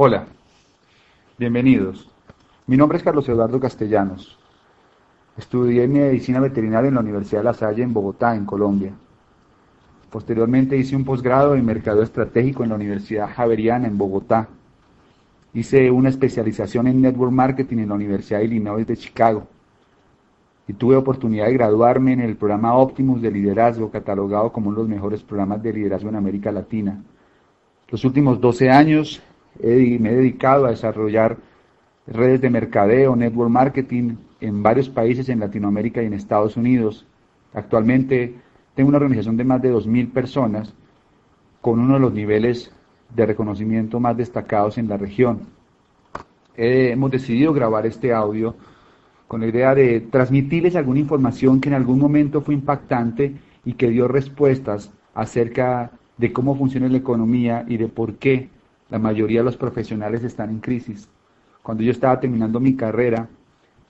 Hola, bienvenidos. Mi nombre es Carlos Eduardo Castellanos. Estudié medicina veterinaria en la Universidad de La Salle en Bogotá, en Colombia. Posteriormente hice un posgrado en mercado estratégico en la Universidad Javeriana en Bogotá. Hice una especialización en network marketing en la Universidad de Illinois de Chicago. Y tuve oportunidad de graduarme en el programa Optimus de liderazgo, catalogado como uno de los mejores programas de liderazgo en América Latina. Los últimos 12 años me he dedicado a desarrollar redes de mercadeo, network marketing en varios países en Latinoamérica y en Estados Unidos. Actualmente tengo una organización de más de 2.000 personas con uno de los niveles de reconocimiento más destacados en la región. Hemos decidido grabar este audio con la idea de transmitirles alguna información que en algún momento fue impactante y que dio respuestas acerca de cómo funciona la economía y de por qué la mayoría de los profesionales están en crisis. Cuando yo estaba terminando mi carrera,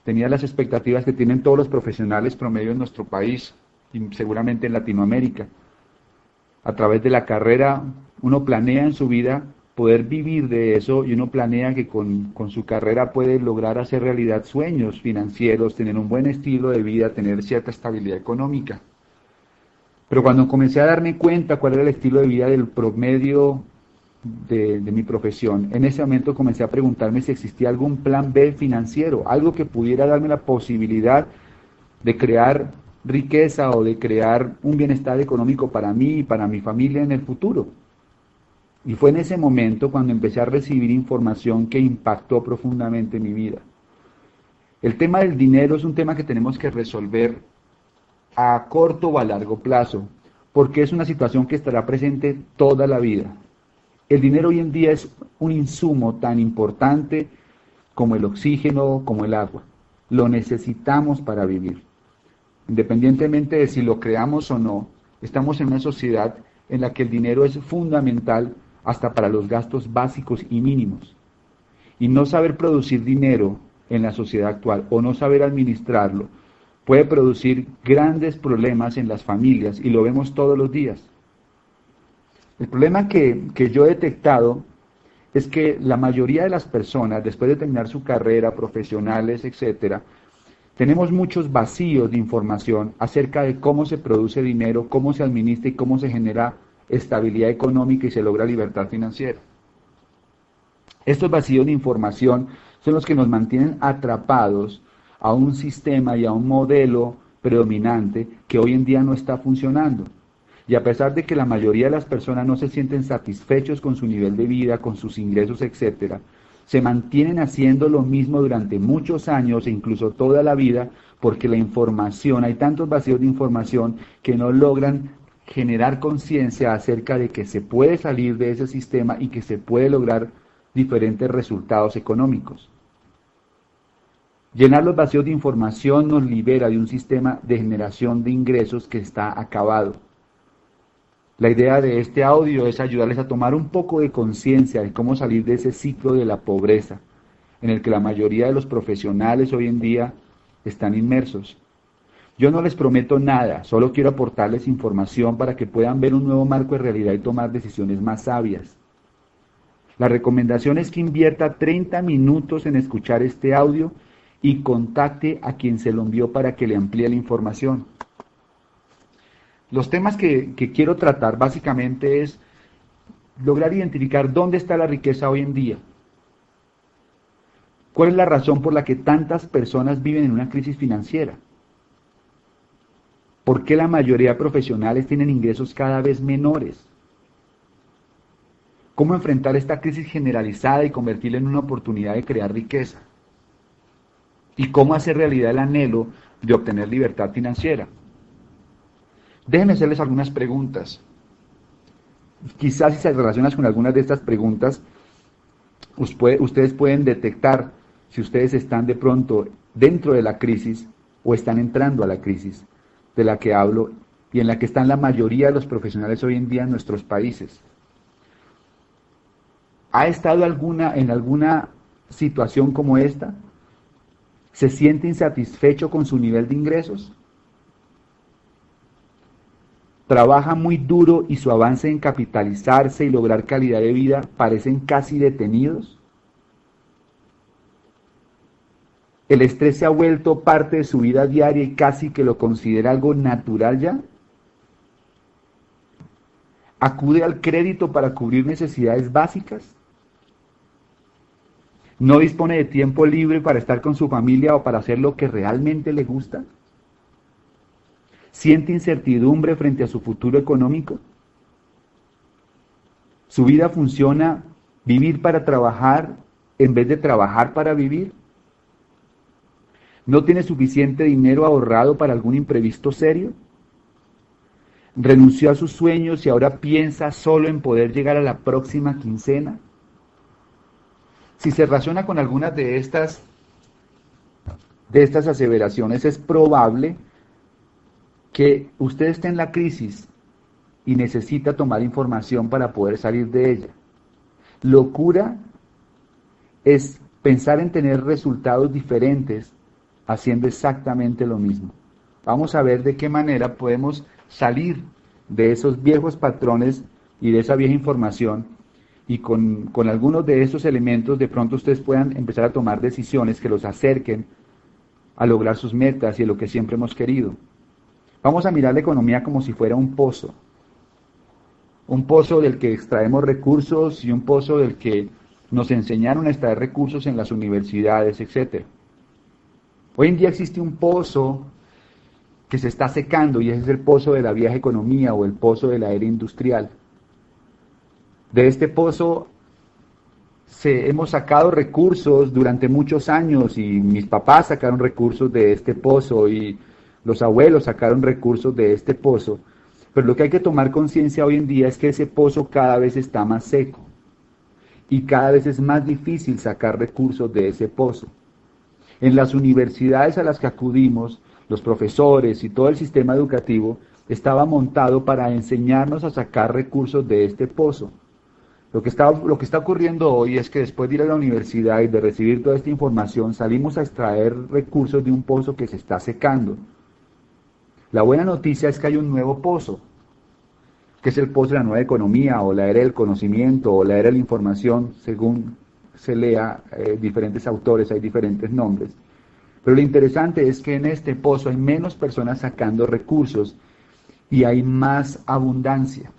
tenía las expectativas que tienen todos los profesionales promedio en nuestro país y seguramente en Latinoamérica. A través de la carrera, uno planea en su vida poder vivir de eso y uno planea que con su carrera puede lograr hacer realidad sueños financieros, tener un buen estilo de vida, tener cierta estabilidad económica. Pero cuando comencé a darme cuenta cuál era el estilo de vida del promedio de mi profesión, en ese momento comencé a preguntarme si existía algún plan B financiero, algo que pudiera darme la posibilidad de crear riqueza o de crear un bienestar económico para mí y para mi familia en el futuro. Y fue en ese momento cuando empecé a recibir información que impactó profundamente mi vida. El tema del dinero es un tema que tenemos que resolver a corto o a largo plazo, porque es una situación que estará presente toda la vida. El dinero hoy en día es un insumo tan importante como el oxígeno, como el agua. Lo necesitamos para vivir. Independientemente de si lo creamos o no, estamos en una sociedad en la que el dinero es fundamental hasta para los gastos básicos y mínimos. Y no saber producir dinero en la sociedad actual o no saber administrarlo puede producir grandes problemas en las familias y lo vemos todos los días. El problema que yo he detectado es que la mayoría de las personas, después de terminar su carrera, profesionales, etcétera, tenemos muchos vacíos de información acerca de cómo se produce dinero, cómo se administra y cómo se genera estabilidad económica y se logra libertad financiera. Estos vacíos de información son los que nos mantienen atrapados a un sistema y a un modelo predominante que hoy en día no está funcionando. Y a pesar de que la mayoría de las personas no se sienten satisfechos con su nivel de vida, con sus ingresos, etcétera, se mantienen haciendo lo mismo durante muchos años e incluso toda la vida, porque la información, hay tantos vacíos de información que no logran generar conciencia acerca de que se puede salir de ese sistema y que se puede lograr diferentes resultados económicos. Llenar los vacíos de información nos libera de un sistema de generación de ingresos que está acabado. La idea de este audio es ayudarles a tomar un poco de conciencia de cómo salir de ese ciclo de la pobreza, en el que la mayoría de los profesionales hoy en día están inmersos. Yo no les prometo nada, solo quiero aportarles información para que puedan ver un nuevo marco de realidad y tomar decisiones más sabias. La recomendación es que invierta 30 minutos en escuchar este audio y contacte a quien se lo envió para que le amplíe la información. Los temas que quiero tratar básicamente es lograr identificar dónde está la riqueza hoy en día. ¿Cuál es la razón por la que tantas personas viven en una crisis financiera? ¿Por qué la mayoría de profesionales tienen ingresos cada vez menores? ¿Cómo enfrentar esta crisis generalizada y convertirla en una oportunidad de crear riqueza? ¿Y cómo hacer realidad el anhelo de obtener libertad financiera? Déjenme hacerles algunas preguntas. Quizás si se relacionan con algunas de estas preguntas, ustedes pueden detectar si ustedes están de pronto dentro de la crisis o están entrando a la crisis de la que hablo y en la que están la mayoría de los profesionales hoy en día en nuestros países. ¿Ha estado en alguna situación como esta? ¿Se siente insatisfecho con su nivel de ingresos? ¿Trabaja muy duro y su avance en capitalizarse y lograr calidad de vida parecen casi detenidos? ¿El estrés se ha vuelto parte de su vida diaria y casi que lo considera algo natural ya? ¿Acude al crédito para cubrir necesidades básicas? ¿No dispone de tiempo libre para estar con su familia o para hacer lo que realmente le gusta? ¿Siente incertidumbre frente a su futuro económico? ¿Su vida funciona vivir para trabajar en vez de trabajar para vivir? ¿No tiene suficiente dinero ahorrado para algún imprevisto serio? ¿Renunció a sus sueños y ahora piensa solo en poder llegar a la próxima quincena? Si se razona con algunas de estas aseveraciones, es probable que usted esté en la crisis y necesita tomar información para poder salir de ella. Locura es pensar en tener resultados diferentes haciendo exactamente lo mismo. Vamos a ver de qué manera podemos salir de esos viejos patrones y de esa vieja información, y con algunos de esos elementos de pronto ustedes puedan empezar a tomar decisiones que los acerquen a lograr sus metas y a lo que siempre hemos querido. Vamos a mirar la economía como si fuera un pozo del que extraemos recursos y un pozo del que nos enseñaron a extraer recursos en las universidades, etc. Hoy en día existe un pozo que se está secando y ese es el pozo de la vieja economía o el pozo de la era industrial. De este pozo hemos sacado recursos durante muchos años y mis papás sacaron recursos de este pozo y los abuelos sacaron recursos de este pozo. Pero lo que hay que tomar conciencia hoy en día es que ese pozo cada vez está más seco y cada vez es más difícil sacar recursos de ese pozo. En las universidades a las que acudimos, los profesores y todo el sistema educativo estaba montado para enseñarnos a sacar recursos de este pozo. Lo que está ocurriendo hoy es que después de ir a la universidad y de recibir toda esta información, salimos a extraer recursos de un pozo que se está secando. La buena noticia es que hay un nuevo pozo, que es el pozo de la nueva economía, o la era del conocimiento, o la era de la información, según se lea diferentes autores, hay diferentes nombres. Pero lo interesante es que en este pozo hay menos personas sacando recursos y hay más abundancia.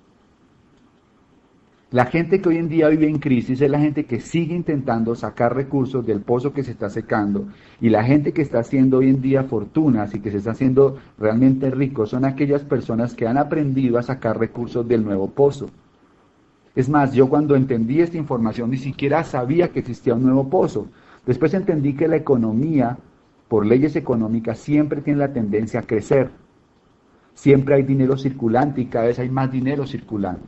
La gente que hoy en día vive en crisis es la gente que sigue intentando sacar recursos del pozo que se está secando, y la gente que está haciendo hoy en día fortunas y que se está haciendo realmente ricos son aquellas personas que han aprendido a sacar recursos del nuevo pozo. Es más, yo cuando entendí esta información ni siquiera sabía que existía un nuevo pozo. Después entendí que la economía, por leyes económicas, siempre tiene la tendencia a crecer. Siempre hay dinero circulante y cada vez hay más dinero circulando.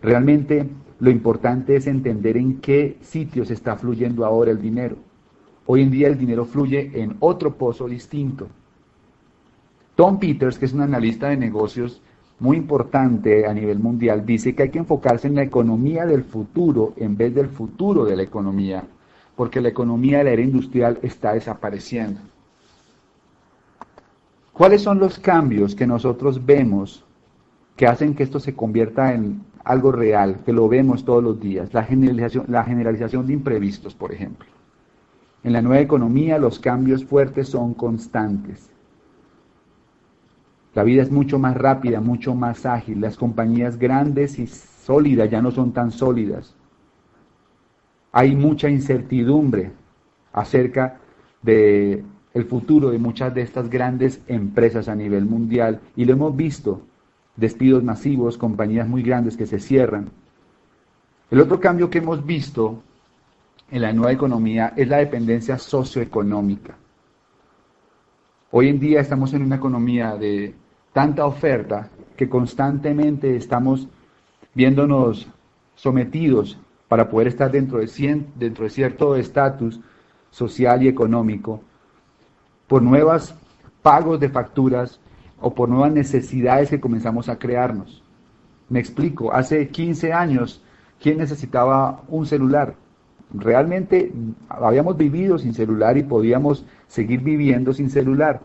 Realmente lo importante es entender en qué sitios está fluyendo ahora el dinero. Hoy en día el dinero fluye en otro pozo distinto. Tom Peters, que es un analista de negocios muy importante a nivel mundial, dice que hay que enfocarse en la economía del futuro en vez del futuro de la economía, porque la economía de la era industrial está desapareciendo. ¿Cuáles son los cambios que nosotros vemos que hacen que esto se convierta en algo real, que lo vemos todos los días? La generalización de imprevistos, por ejemplo. En la nueva economía los cambios fuertes son constantes. La vida es mucho más rápida, mucho más ágil. Las compañías grandes y sólidas ya no son tan sólidas. Hay mucha incertidumbre acerca del futuro de muchas de estas grandes empresas a nivel mundial, y lo hemos visto. Despidos masivos, compañías muy grandes que se cierran. El otro cambio que hemos visto en la nueva economía es la dependencia socioeconómica. Hoy en día estamos en una economía de tanta oferta que constantemente estamos viéndonos sometidos para poder estar dentro de cierto estatus social y económico por nuevos pagos de facturas o por nuevas necesidades que comenzamos a crearnos. Me explico, hace 15 años, ¿quién necesitaba un celular? Realmente habíamos vivido sin celular y podíamos seguir viviendo sin celular.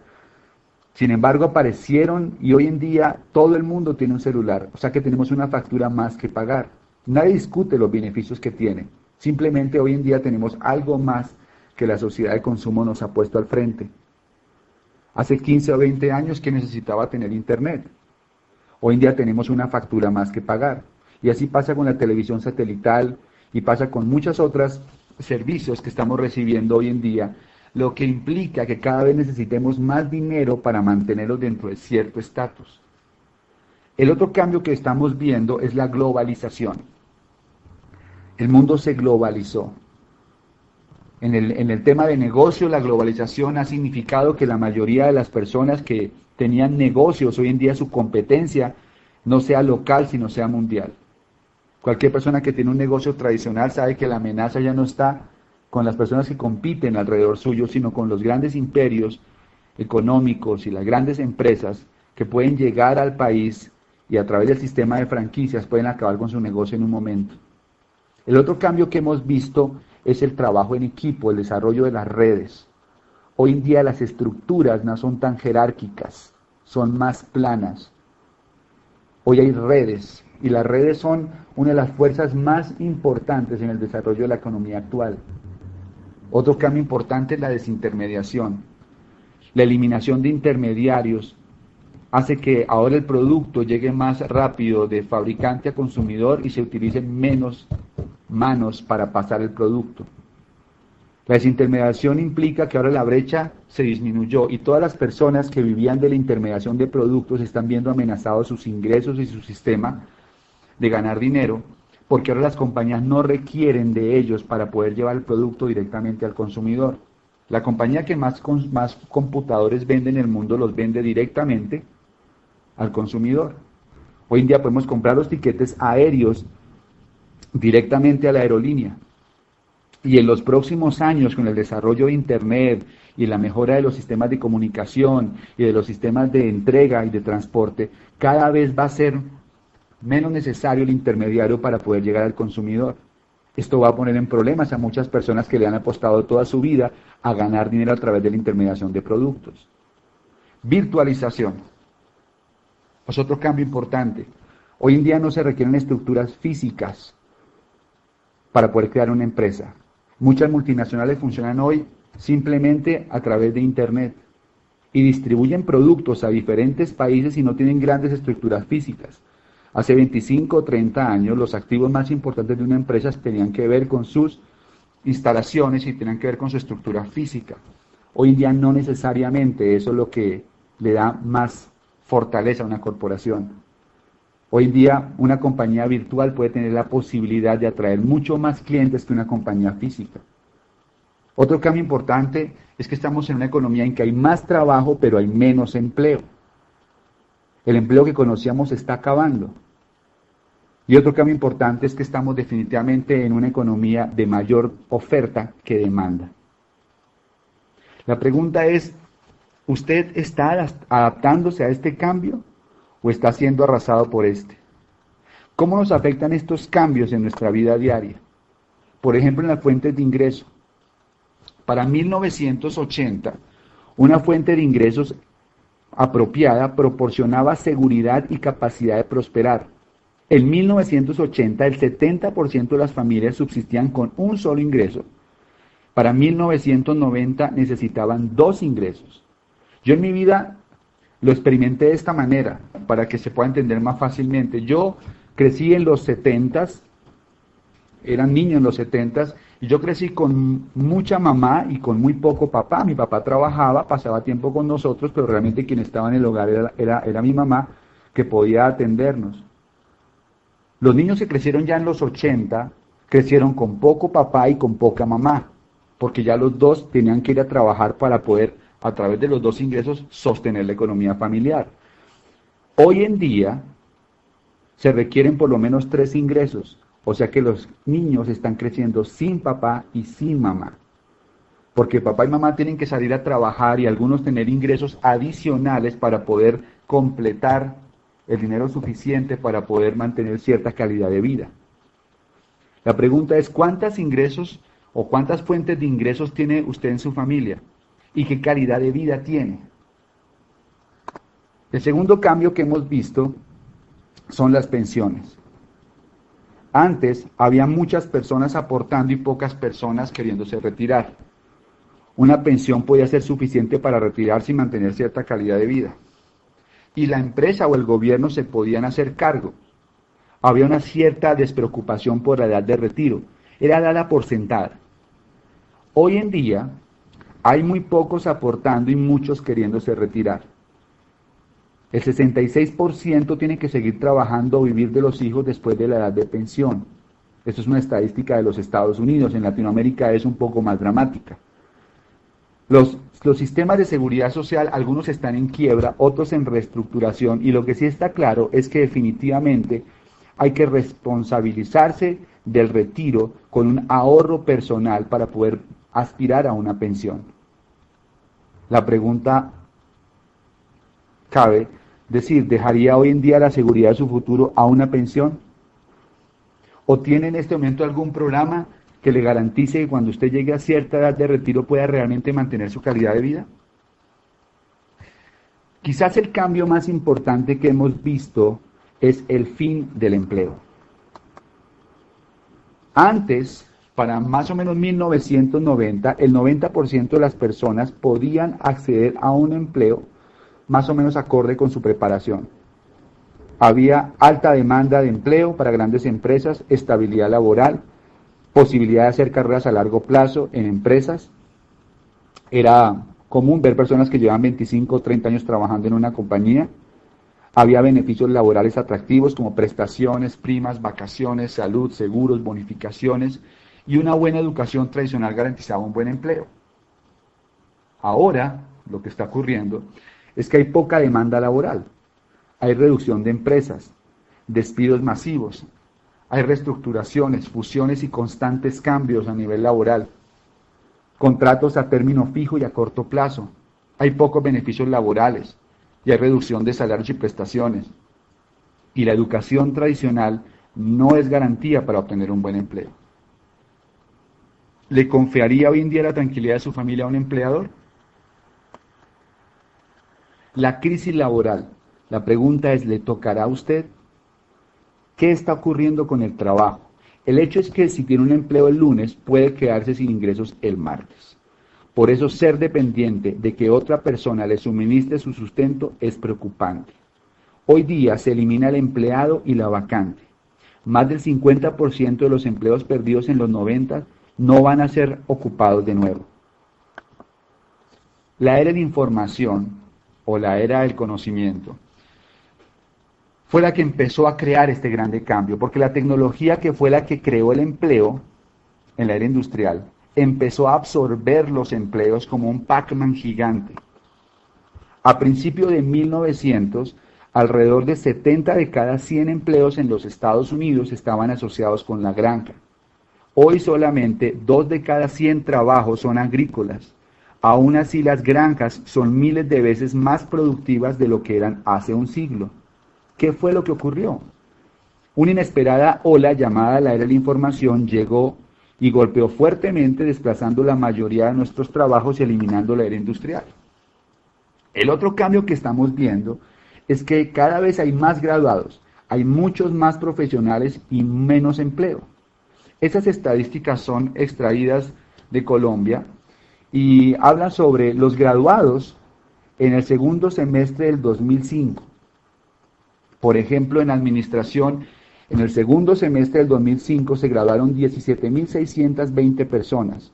Sin embargo, aparecieron y hoy en día todo el mundo tiene un celular, o sea que tenemos una factura más que pagar. Nadie discute los beneficios que tiene, simplemente hoy en día tenemos algo más que la sociedad de consumo nos ha puesto al frente. Hace 15 o 20 años que necesitaba tener internet. Hoy en día tenemos una factura más que pagar. Y así pasa con la televisión satelital y pasa con muchos otros servicios que estamos recibiendo hoy en día, lo que implica que cada vez necesitemos más dinero para mantenerlos dentro de cierto estatus. El otro cambio que estamos viendo es la globalización. El mundo se globalizó. En el tema de negocio, la globalización ha significado que la mayoría de las personas que tenían negocios, hoy en día su competencia no sea local, sino sea mundial. Cualquier persona que tiene un negocio tradicional sabe que la amenaza ya no está con las personas que compiten alrededor suyo, sino con los grandes imperios económicos y las grandes empresas que pueden llegar al país y a través del sistema de franquicias pueden acabar con su negocio en un momento. El otro cambio que hemos visto es el trabajo en equipo, el desarrollo de las redes. Hoy en día las estructuras no son tan jerárquicas, son más planas. Hoy hay redes, y las redes son una de las fuerzas más importantes en el desarrollo de la economía actual. Otro cambio importante es la desintermediación. La eliminación de intermediarios hace que ahora el producto llegue más rápido de fabricante a consumidor y se utilicen menos manos para pasar el producto. La desintermediación implica que ahora la brecha se disminuyó y todas las personas que vivían de la intermediación de productos están viendo amenazados sus ingresos y su sistema de ganar dinero, porque ahora las compañías no requieren de ellos para poder llevar el producto directamente al consumidor. La compañía que más computadores vende en el mundo los vende directamente al consumidor. Hoy en día podemos comprar los tiquetes aéreos directamente a la aerolínea. Y en los próximos años, con el desarrollo de Internet y la mejora de los sistemas de comunicación y de los sistemas de entrega y de transporte, cada vez va a ser menos necesario el intermediario para poder llegar al consumidor. Esto va a poner en problemas a muchas personas que le han apostado toda su vida a ganar dinero a través de la intermediación de productos. Virtualización. Es otro cambio importante. Hoy en día no se requieren estructuras físicas para poder crear una empresa. Muchas multinacionales funcionan hoy simplemente a través de Internet y distribuyen productos a diferentes países y no tienen grandes estructuras físicas. Hace 25 o 30 años los activos más importantes de una empresa tenían que ver con sus instalaciones y tenían que ver con su estructura física. Hoy en día no necesariamente eso es lo que le da más fortaleza a una corporación. Hoy en día una compañía virtual puede tener la posibilidad de atraer mucho más clientes que una compañía física. Otro cambio importante es que estamos en una economía en que hay más trabajo pero hay menos empleo. El empleo que conocíamos se está acabando. Y otro cambio importante es que estamos definitivamente en una economía de mayor oferta que demanda. La pregunta es, ¿usted está adaptándose a este cambio o está siendo arrasado por este? ¿Cómo nos afectan estos cambios en nuestra vida diaria? Por ejemplo, en las fuentes de ingreso. Para 1980, una fuente de ingresos apropiada proporcionaba seguridad y capacidad de prosperar. En 1980, el 70% de las familias subsistían con un solo ingreso. Para 1990 necesitaban 2 ingresos. Yo en mi vida lo experimenté de esta manera, para que se pueda entender más fácilmente. Yo crecí en los 70s, era niño en los 70s, y yo crecí con mucha mamá y con muy poco papá. Mi papá trabajaba, pasaba tiempo con nosotros, pero realmente quien estaba en el hogar era mi mamá, que podía atendernos. Los niños que crecieron ya en los 80, crecieron con poco papá y con poca mamá, porque ya los dos tenían que ir a trabajar para poder, a través de los 2 ingresos, sostener la economía familiar. Hoy en día se requieren por lo menos 3 ingresos, o sea que los niños están creciendo sin papá y sin mamá, porque papá y mamá tienen que salir a trabajar y algunos tener ingresos adicionales para poder completar el dinero suficiente para poder mantener cierta calidad de vida. La pregunta es, ¿cuántos ingresos o cuántas fuentes de ingresos tiene usted en su familia? ¿Y qué calidad de vida tiene? El segundo cambio que hemos visto son las pensiones. Antes había muchas personas aportando y pocas personas queriéndose retirar. Una pensión podía ser suficiente para retirarse y mantener cierta calidad de vida. Y la empresa o el gobierno se podían hacer cargo. Había una cierta despreocupación por la edad de retiro. Era dada por sentada. Hoy en día hay muy pocos aportando y muchos queriéndose retirar. El 66% tiene que seguir trabajando o vivir de los hijos después de la edad de pensión. Esto es una estadística de los Estados Unidos. En Latinoamérica es un poco más dramática. Los sistemas de seguridad social, algunos están en quiebra, otros en reestructuración, y lo que sí está claro es que definitivamente hay que responsabilizarse del retiro con un ahorro personal para poder aspirar a una pensión. La pregunta cabe decir, ¿dejaría hoy en día la seguridad de su futuro a una pensión? ¿O tiene en este momento algún programa que le garantice que cuando usted llegue a cierta edad de retiro pueda realmente mantener su calidad de vida? Quizás el cambio más importante que hemos visto es el fin del empleo. Antes, para más o menos 1990, el 90% de las personas podían acceder a un empleo más o menos acorde con su preparación. Había alta demanda de empleo para grandes empresas, estabilidad laboral, posibilidad de hacer carreras a largo plazo en empresas. Era común ver personas que llevan 25 o 30 años trabajando en una compañía. Había beneficios laborales atractivos como prestaciones, primas, vacaciones, salud, seguros, bonificaciones, y una buena educación tradicional garantizaba un buen empleo. Ahora, lo que está ocurriendo es que hay poca demanda laboral, hay reducción de empresas, despidos masivos, hay reestructuraciones, fusiones y constantes cambios a nivel laboral, contratos a término fijo y a corto plazo, hay pocos beneficios laborales y hay reducción de salarios y prestaciones. Y la educación tradicional no es garantía para obtener un buen empleo. ¿Le confiaría hoy en día la tranquilidad de su familia a un empleador? La crisis laboral, la pregunta es, ¿le tocará a usted? ¿Qué está ocurriendo con el trabajo? El hecho es que si tiene un empleo el lunes, puede quedarse sin ingresos el martes. Por eso ser dependiente de que otra persona le suministre su sustento es preocupante. Hoy día se elimina el empleado y la vacante. Más del 50% de los empleos perdidos en los 90 no van a ser ocupados de nuevo. La era de información o la era del conocimiento fue la que empezó a crear este grande cambio, porque la tecnología que fue la que creó el empleo en la era industrial empezó a absorber los empleos como un Pac-Man gigante. A principios de 1900, alrededor de 70 de cada 100 empleos en los Estados Unidos estaban asociados con la granja. Hoy solamente 2 de cada 100 trabajos son agrícolas. Aún así, las granjas son miles de veces más productivas de lo que eran hace un siglo. ¿Qué fue lo que ocurrió? Una inesperada ola llamada la era de la información llegó y golpeó fuertemente, desplazando la mayoría de nuestros trabajos y eliminando la era industrial. El otro cambio que estamos viendo es que cada vez hay más graduados, hay muchos más profesionales y menos empleo. Esas estadísticas son extraídas de Colombia y hablan sobre los graduados en el segundo semestre del 2005. Por ejemplo, en administración, en el segundo semestre del 2005 se graduaron 17.620 personas.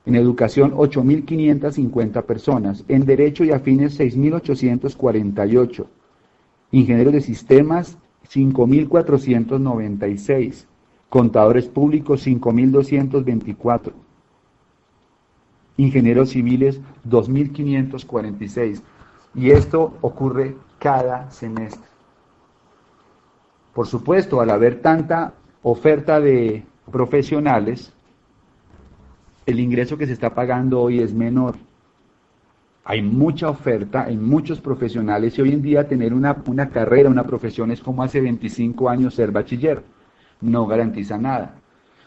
En educación, 8.550 personas. En derecho y afines, 6.848. Ingenieros de sistemas, 5.496. Contadores públicos, 5.224. Ingenieros civiles, 2.546. Y esto ocurre cada semestre. Por supuesto, al haber tanta oferta de profesionales, el ingreso que se está pagando hoy es menor. Hay mucha oferta, hay muchos profesionales y hoy en día tener una carrera, una profesión es como hace 25 años ser bachiller. No garantiza nada.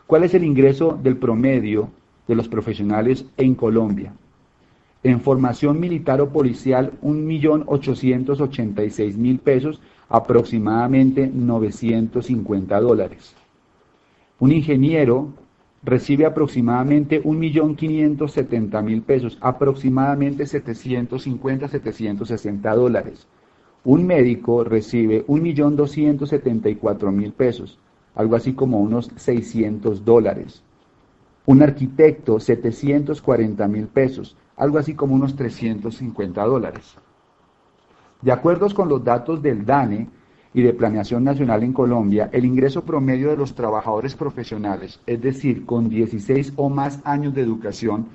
¿Cuál es el ingreso del promedio de los profesionales en Colombia? En formación militar o policial, 1.886.000 pesos, aproximadamente $950. Un ingeniero recibe aproximadamente 1.570.000 pesos, aproximadamente 750, $760. Un médico recibe 1.274.000 pesos, algo así como unos $600. Un arquitecto, 740.000 pesos, algo así como unos $350. De acuerdo con los datos del DANE y de Planeación Nacional en Colombia, el ingreso promedio de los trabajadores profesionales, es decir, con 16 o más años de educación,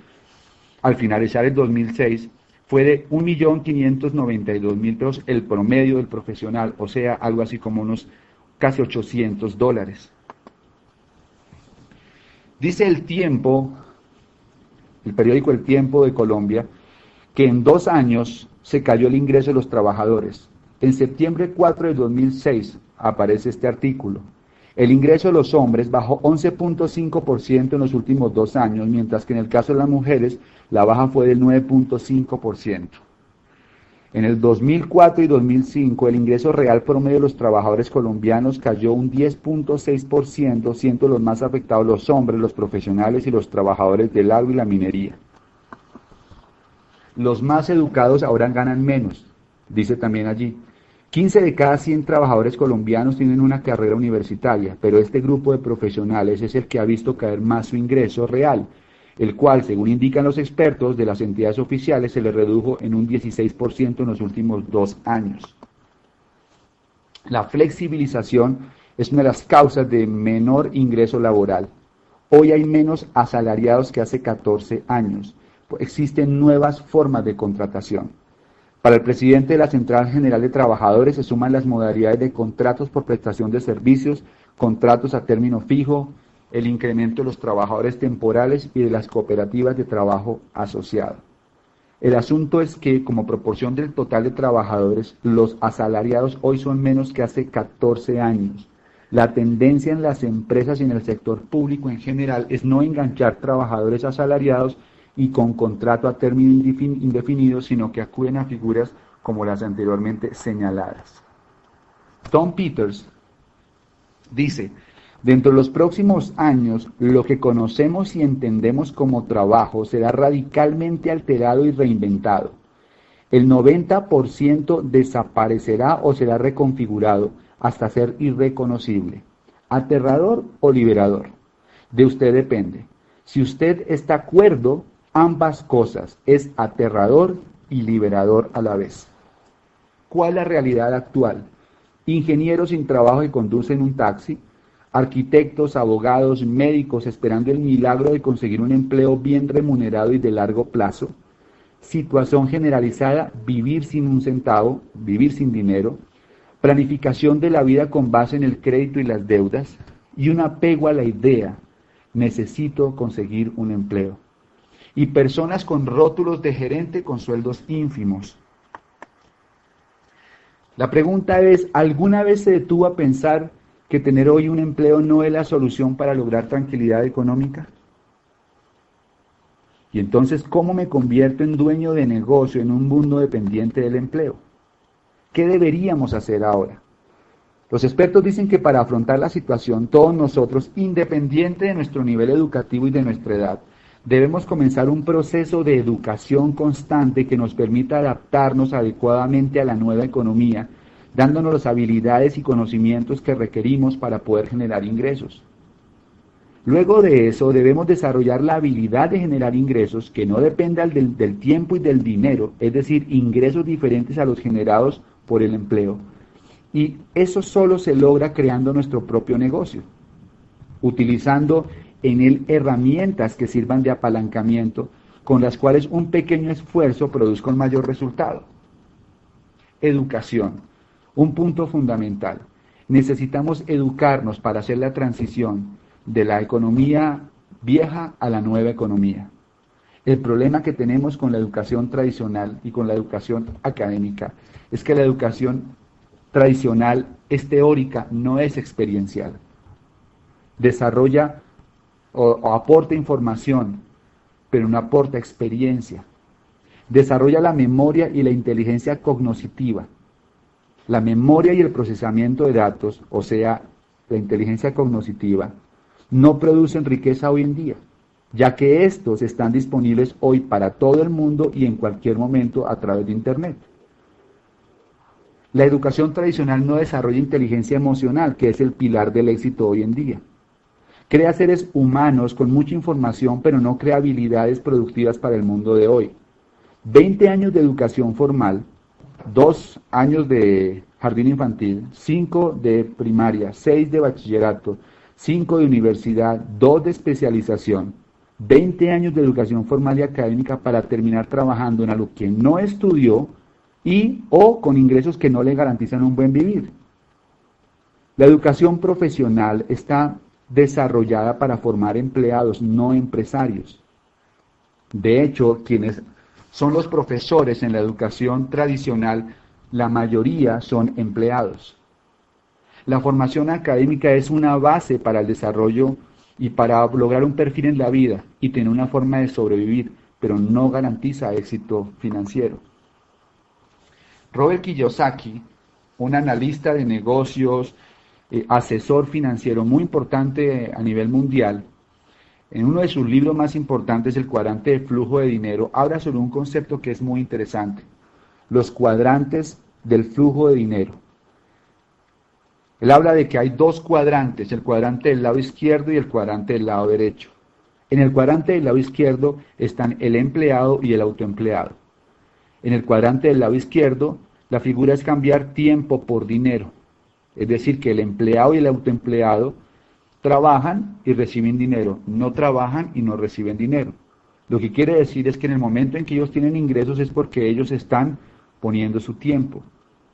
al finalizar el 2006, fue de 1.592.000 pesos el promedio del profesional, o sea, algo así como unos casi $800. Dice El Tiempo, el periódico El Tiempo de Colombia, que en 2 años se cayó el ingreso de los trabajadores. En septiembre 4 de 2006 aparece este artículo. El ingreso de los hombres bajó 11.5% en los últimos 2 años, mientras que en el caso de las mujeres la baja fue del 9.5%. En el 2004 y 2005 el ingreso real promedio de los trabajadores colombianos cayó un 10.6%, siendo los más afectados los hombres, los profesionales y los trabajadores del agro y la minería. Los más educados ahora ganan menos, dice también allí. 15 de cada 100 trabajadores colombianos tienen una carrera universitaria, pero este grupo de profesionales es el que ha visto caer más su ingreso real, el cual, según indican los expertos de las entidades oficiales, se le redujo en un 16% en los últimos 2 años. La flexibilización es una de las causas de menor ingreso laboral. Hoy hay menos asalariados que hace 14 años. Existen nuevas formas de contratación. Para el presidente de la Central General de Trabajadores se suman las modalidades de contratos por prestación de servicios, contratos a término fijo, el incremento de los trabajadores temporales y de las cooperativas de trabajo asociado. El asunto es que, como proporción del total de trabajadores, los asalariados hoy son menos que hace 14 años. La tendencia en las empresas y en el sector público en general es no enganchar trabajadores asalariados y con contrato a término indefinido, sino que acuden a figuras como las anteriormente señaladas. Tom Peters dice: dentro de los próximos años, lo que conocemos y entendemos como trabajo será radicalmente alterado y reinventado. El 90% desaparecerá o será reconfigurado hasta ser irreconocible. ¿Aterrador o liberador? De usted depende. Si usted está cuerdo, ambas cosas, es aterrador y liberador a la vez. ¿Cuál es la realidad actual? Ingenieros sin trabajo que conducen un taxi, arquitectos, abogados, médicos esperando el milagro de conseguir un empleo bien remunerado y de largo plazo, situación generalizada, vivir sin un centavo, vivir sin dinero, planificación de la vida con base en el crédito y las deudas, y un apego a la idea, necesito conseguir un empleo. Y personas con rótulos de gerente con sueldos ínfimos. La pregunta es, ¿alguna vez se detuvo a pensar que tener hoy un empleo no es la solución para lograr tranquilidad económica? Y entonces, ¿cómo me convierto en dueño de negocio en un mundo dependiente del empleo? ¿Qué deberíamos hacer ahora? Los expertos dicen que para afrontar la situación, todos nosotros, independiente de nuestro nivel educativo y de nuestra edad, debemos comenzar un proceso de educación constante que nos permita adaptarnos adecuadamente a la nueva economía, dándonos las habilidades y conocimientos que requerimos para poder generar ingresos. Luego de eso, debemos desarrollar la habilidad de generar ingresos que no dependan del tiempo y del dinero, es decir, ingresos diferentes a los generados por el empleo. Y eso solo se logra creando nuestro propio negocio, utilizando en él herramientas que sirvan de apalancamiento, con las cuales un pequeño esfuerzo produzca un mayor resultado. Educación, un punto fundamental. Necesitamos educarnos para hacer la transición de la economía vieja a la nueva economía. El problema que tenemos con la educación tradicional y con la educación académica es que la educación tradicional es teórica, no es experiencial. Desarrolla o aporta información, pero no aporta experiencia. Desarrolla la memoria y la inteligencia cognoscitiva. La memoria y el procesamiento de datos, o sea, la inteligencia cognoscitiva, no producen riqueza hoy en día, ya que estos están disponibles hoy para todo el mundo y en cualquier momento a través de Internet. La educación tradicional no desarrolla inteligencia emocional, que es el pilar del éxito hoy en día. Crea seres humanos con mucha información, pero no crea habilidades productivas para el mundo de hoy. 20 años de educación formal, 2 años de jardín infantil, 5 de primaria, 6 de bachillerato, 5 de universidad, 2 de especialización, 20 años de educación formal y académica para terminar trabajando en algo que no estudió y o con ingresos que no le garantizan un buen vivir. La educación profesional está desarrollada para formar empleados, no empresarios. De hecho, quienes son los profesores en la educación tradicional, la mayoría son empleados. La formación académica es una base para el desarrollo y para lograr un perfil en la vida y tener una forma de sobrevivir, pero no garantiza éxito financiero. Robert Kiyosaki, un analista de negocios, asesor financiero muy importante a nivel mundial, en uno de sus libros más importantes, El cuadrante de flujo de dinero, habla sobre un concepto que es muy interesante, los cuadrantes del flujo de dinero. Él habla de que hay 2 cuadrantes, el cuadrante del lado izquierdo y el cuadrante del lado derecho. En el cuadrante del lado izquierdo están el empleado y el autoempleado. En el cuadrante del lado izquierdo, la figura es cambiar tiempo por dinero. Es decir, que el empleado y el autoempleado trabajan y reciben dinero, no trabajan y no reciben dinero. Lo que quiere decir es que en el momento en que ellos tienen ingresos es porque ellos están poniendo su tiempo,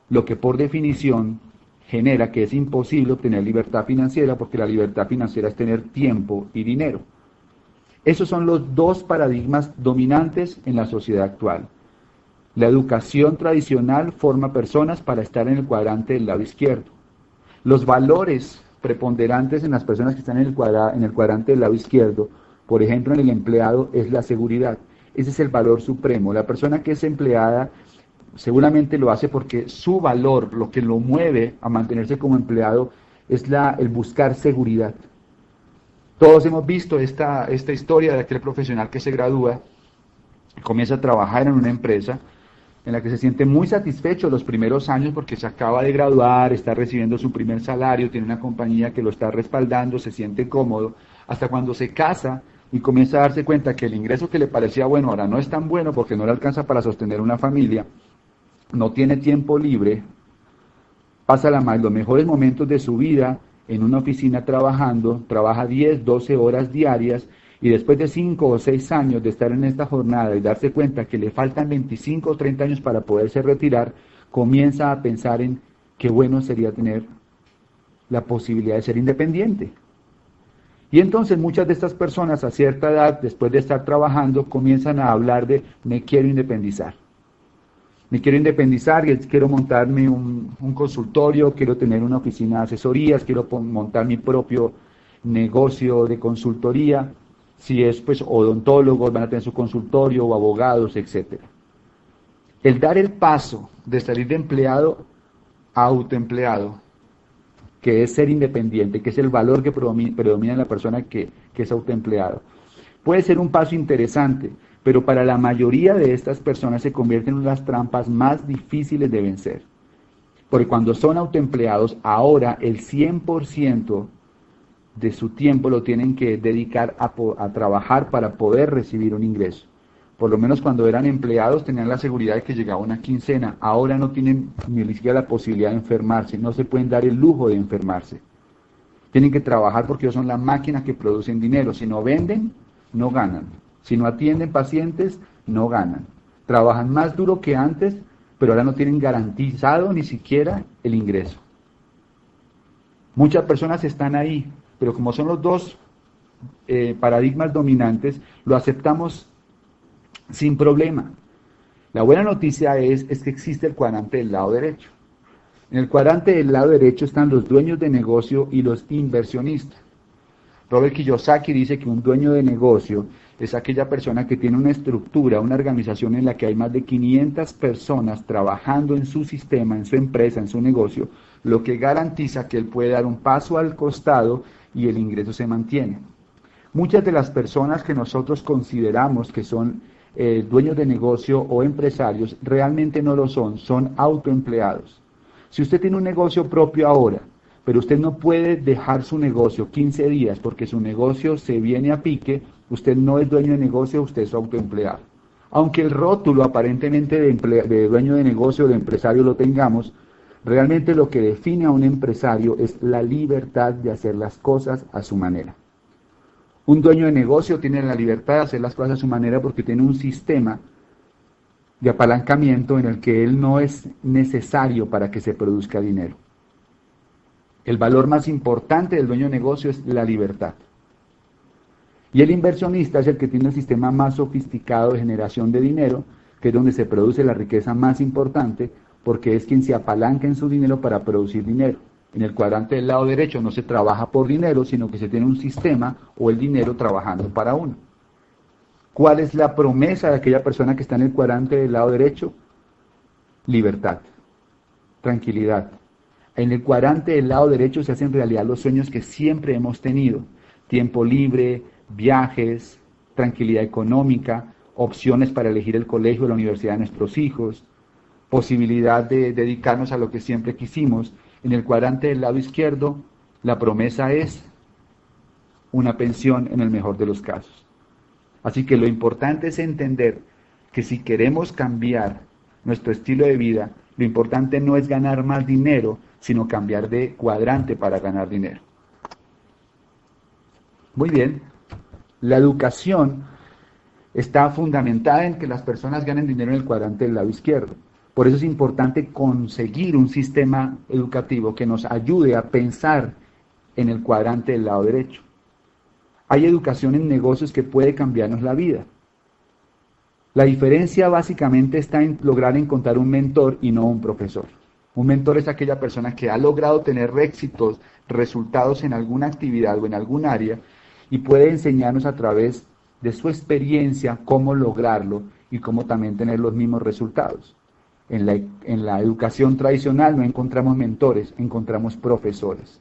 lo que por definición genera que es imposible obtener libertad financiera, porque la libertad financiera es tener tiempo y dinero. Esos son los 2 paradigmas dominantes en la sociedad actual. La educación tradicional forma personas para estar en el cuadrante del lado izquierdo. Los valores preponderantes en las personas que están en el cuadrante del lado izquierdo, por ejemplo en el empleado, es la seguridad. Ese es el valor supremo. La persona que es empleada seguramente lo hace porque su valor, lo que lo mueve a mantenerse como empleado, es el buscar seguridad. Todos hemos visto esta historia de aquel profesional que se gradúa, comienza a trabajar en una empresa en la que se siente muy satisfecho los primeros años porque se acaba de graduar, está recibiendo su primer salario, tiene una compañía que lo está respaldando, se siente cómodo, hasta cuando se casa y comienza a darse cuenta que el ingreso que le parecía bueno ahora no es tan bueno porque no le alcanza para sostener una familia, no tiene tiempo libre, pasa los mejores momentos de su vida en una oficina trabajando, trabaja 10, 12 horas diarias, y después de 5 o 6 años de estar en esta jornada y darse cuenta que le faltan 25 o 30 años para poderse retirar, comienza a pensar en qué bueno sería tener la posibilidad de ser independiente. Y entonces muchas de estas personas a cierta edad, después de estar trabajando, comienzan a hablar de me quiero independizar. Me quiero independizar, quiero montarme un consultorio, quiero tener una oficina de asesorías, quiero montar mi propio negocio de consultoría. Si es pues odontólogos, van a tener su consultorio, o abogados, etc. El dar el paso de salir de empleado a autoempleado, que es ser independiente, que es el valor que predomina en la persona que es autoempleado, puede ser un paso interesante, pero para la mayoría de estas personas se convierten en las trampas más difíciles de vencer. Porque cuando son autoempleados, ahora el 100% de su tiempo lo tienen que dedicar a trabajar para poder recibir un ingreso. Por lo menos cuando eran empleados tenían la seguridad de que llegaba una quincena. Ahora no tienen ni siquiera la posibilidad de enfermarse, no se pueden dar el lujo de enfermarse. Tienen que trabajar porque ellos son la máquina que producen dinero. Si no venden, no ganan. Si no atienden pacientes, no ganan. Trabajan más duro que antes, pero ahora no tienen garantizado ni siquiera el ingreso. Muchas personas están ahí, pero como son los 2 paradigmas dominantes, lo aceptamos sin problema. La buena noticia es que existe el cuadrante del lado derecho. En el cuadrante del lado derecho están los dueños de negocio y los inversionistas. Robert Kiyosaki dice que un dueño de negocio es aquella persona que tiene una estructura, una organización en la que hay más de 500 personas trabajando en su sistema, en su empresa, en su negocio, lo que garantiza que él puede dar un paso al costado y el ingreso se mantiene. Muchas de las personas que nosotros consideramos que son dueños de negocio o empresarios, realmente no lo son autoempleados. Si usted tiene un negocio propio ahora, pero usted no puede dejar su negocio 15 días porque su negocio se viene a pique, usted no es dueño de negocio, usted es autoempleado. Aunque el rótulo aparentemente de dueño de negocio o de empresario lo tengamos, realmente lo que define a un empresario es la libertad de hacer las cosas a su manera. Un dueño de negocio tiene la libertad de hacer las cosas a su manera porque tiene un sistema de apalancamiento en el que él no es necesario para que se produzca dinero. El valor más importante del dueño de negocio es la libertad. Y el inversionista es el que tiene el sistema más sofisticado de generación de dinero, que es donde se produce la riqueza más importante, porque es quien se apalanca en su dinero para producir dinero. En el cuadrante del lado derecho no se trabaja por dinero, sino que se tiene un sistema o el dinero trabajando para uno. ¿Cuál es la promesa de aquella persona que está en el cuadrante del lado derecho? Libertad, tranquilidad. En el cuadrante del lado derecho se hacen realidad los sueños que siempre hemos tenido. Tiempo libre, viajes, tranquilidad económica, opciones para elegir el colegio o la universidad de nuestros hijos, posibilidad de dedicarnos a lo que siempre quisimos. En el cuadrante del lado izquierdo, la promesa es una pensión en el mejor de los casos. Así que lo importante es entender que si queremos cambiar nuestro estilo de vida, lo importante no es ganar más dinero, sino cambiar de cuadrante para ganar dinero. Muy bien, la educación está fundamentada en que las personas ganen dinero en el cuadrante del lado izquierdo. Por eso es importante conseguir un sistema educativo que nos ayude a pensar en el cuadrante del lado derecho. Hay educación en negocios que puede cambiarnos la vida. La diferencia básicamente está en lograr encontrar un mentor y no un profesor. Un mentor es aquella persona que ha logrado tener éxitos, resultados en alguna actividad o en algún área y puede enseñarnos a través de su experiencia cómo lograrlo y cómo también tener los mismos resultados. En la educación tradicional no encontramos mentores, encontramos profesores.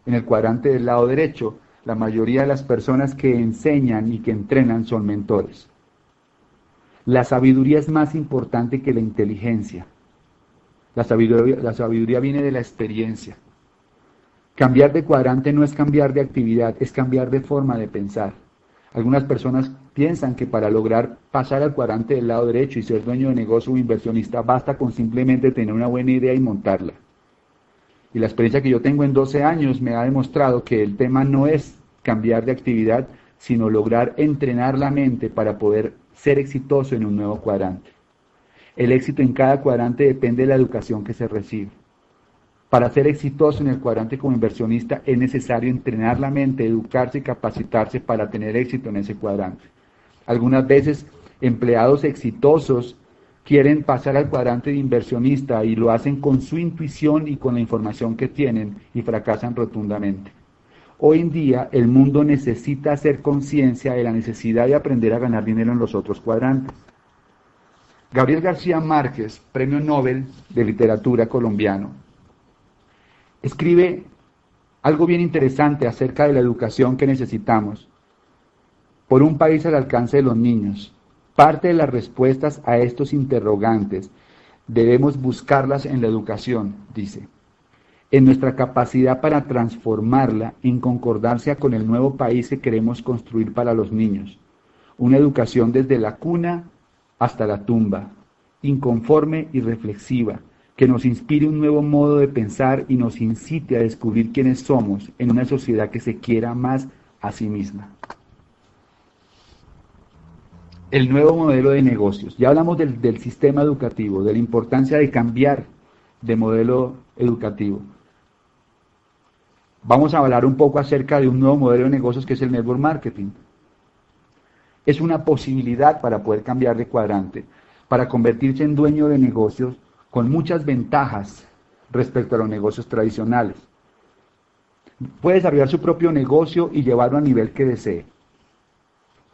En el cuadrante del lado derecho, la mayoría de las personas que enseñan y que entrenan son mentores. La sabiduría es más importante que la inteligencia. La sabiduría viene de la experiencia. Cambiar de cuadrante no es cambiar de actividad, es cambiar de forma de pensar. Algunas personas piensan que para lograr pasar al cuadrante del lado derecho y ser dueño de negocio o inversionista basta con simplemente tener una buena idea y montarla. Y la experiencia que yo tengo en 12 años me ha demostrado que el tema no es cambiar de actividad, sino lograr entrenar la mente para poder ser exitoso en un nuevo cuadrante. El éxito en cada cuadrante depende de la educación que se recibe. Para ser exitoso en el cuadrante como inversionista es necesario entrenar la mente, educarse y capacitarse para tener éxito en ese cuadrante. Algunas veces empleados exitosos quieren pasar al cuadrante de inversionista y lo hacen con su intuición y con la información que tienen y fracasan rotundamente. Hoy en día el mundo necesita hacer conciencia de la necesidad de aprender a ganar dinero en los otros cuadrantes. Gabriel García Márquez, Premio Nobel de Literatura colombiano, escribe algo bien interesante acerca de la educación que necesitamos por un país al alcance de los niños. Parte de las respuestas a estos interrogantes debemos buscarlas en la educación, dice, en nuestra capacidad para transformarla en concordancia con el nuevo país que queremos construir para los niños. Una educación desde la cuna hasta la tumba, inconforme y reflexiva, que nos inspire un nuevo modo de pensar y nos incite a descubrir quiénes somos en una sociedad que se quiera más a sí misma. El nuevo modelo de negocios. Ya hablamos del sistema educativo, de la importancia de cambiar de modelo educativo. Vamos a hablar un poco acerca de un nuevo modelo de negocios que es el network marketing. Es una posibilidad para poder cambiar de cuadrante, para convertirse en dueño de negocios con muchas ventajas respecto a los negocios tradicionales. Puede desarrollar su propio negocio y llevarlo a nivel que desee.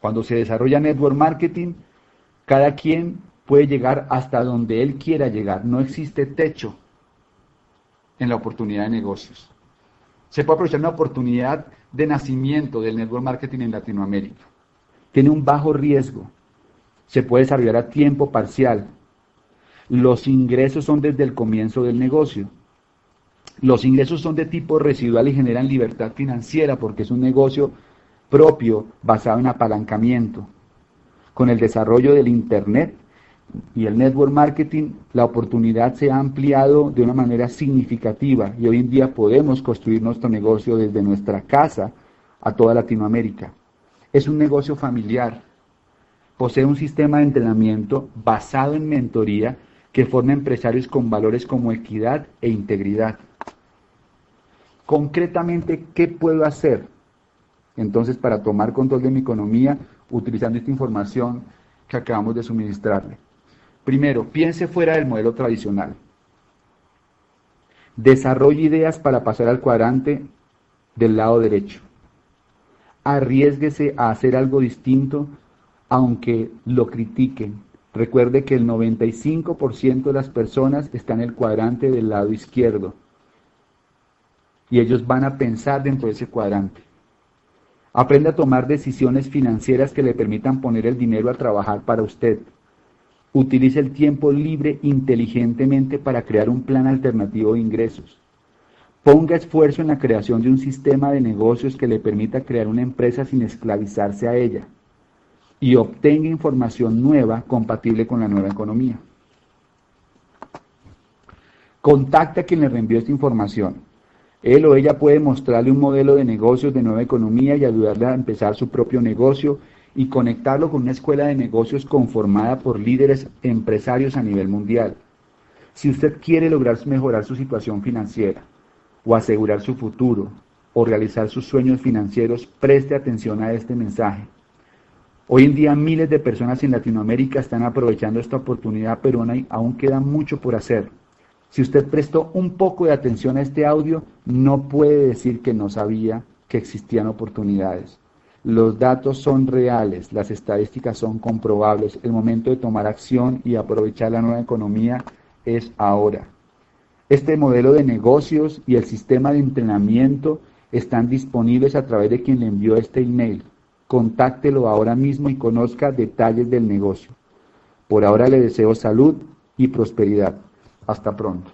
Cuando se desarrolla network marketing, cada quien puede llegar hasta donde él quiera llegar. No existe techo en la oportunidad de negocios. Se puede aprovechar una oportunidad de nacimiento del network marketing en Latinoamérica. Tiene un bajo riesgo. Se puede desarrollar a tiempo parcial. Los ingresos son desde el comienzo del negocio. Los ingresos son de tipo residual y generan libertad financiera porque es un negocio propio basado en apalancamiento. Con el desarrollo del Internet y el network marketing, la oportunidad se ha ampliado de una manera significativa y hoy en día podemos construir nuestro negocio desde nuestra casa a toda Latinoamérica. Es un negocio familiar. Posee un sistema de entrenamiento basado en mentoría que forma empresarios con valores como equidad e integridad. Concretamente, ¿qué puedo hacer? Entonces, para tomar control de mi economía, utilizando esta información que acabamos de suministrarle. Primero, piense fuera del modelo tradicional. Desarrolle ideas para pasar al cuadrante del lado derecho. Arriésguese a hacer algo distinto, aunque lo critiquen. Recuerde que el 95% de las personas están en el cuadrante del lado izquierdo. Y ellos van a pensar dentro de ese cuadrante. Aprenda a tomar decisiones financieras que le permitan poner el dinero a trabajar para usted. Utilice el tiempo libre inteligentemente para crear un plan alternativo de ingresos. Ponga esfuerzo en la creación de un sistema de negocios que le permita crear una empresa sin esclavizarse a ella. Y obtenga información nueva compatible con la nueva economía. Contacte a quien le reenvió esta información. Él o ella puede mostrarle un modelo de negocios de nueva economía y ayudarle a empezar su propio negocio y conectarlo con una escuela de negocios conformada por líderes empresarios a nivel mundial. Si usted quiere lograr mejorar su situación financiera, o asegurar su futuro, o realizar sus sueños financieros, preste atención a este mensaje. Hoy en día miles de personas en Latinoamérica están aprovechando esta oportunidad, pero aún queda mucho por hacer. Si usted prestó un poco de atención a este audio, no puede decir que no sabía que existían oportunidades. Los datos son reales, las estadísticas son comprobables. El momento de tomar acción y aprovechar la nueva economía es ahora. Este modelo de negocios y el sistema de entrenamiento están disponibles a través de quien le envió este email. Contáctelo ahora mismo y conozca detalles del negocio. Por ahora le deseo salud y prosperidad. Hasta pronto.